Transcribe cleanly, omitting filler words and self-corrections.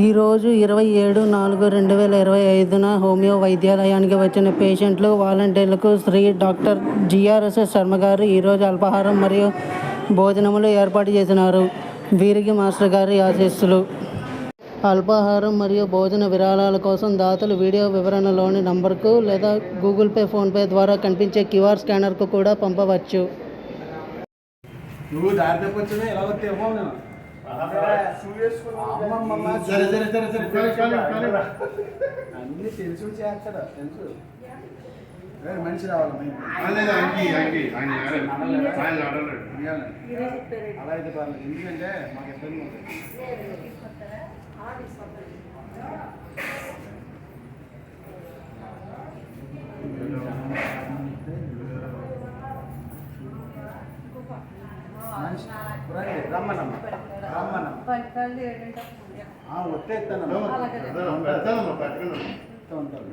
ఈరోజు 27/4/2025న హోమియో వైద్యాలయానికి వచ్చిన పేషెంట్లు, వాలంటీర్లకు శ్రీ డాక్టర్ జిఆర్ఎస్ శర్మ గారు ఈరోజు అల్పాహారం మరియు భోజనములు ఏర్పాటు చేసినారు. వీరికి మాస్టర్ గారి ఆశీస్సులు. అల్పాహారం మరియు భోజన విరాళాల కోసం దాతలు వీడియో వివరణలోని నంబర్కు లేదా గూగుల్ పే, ఫోన్పే ద్వారా కనిపించే క్యూఆర్ స్కానర్కు కూడా పంపవచ్చు. అన్ని తెలుసు చేస్తాడు, తెలుసు మనిషి రావాలి. అలా అయితే పర్లేదు, ఎందుకంటే మాకు ఇబ్బంది ఉంటుంది. రమ్మనమ్మా వస్తే ఉంటాను.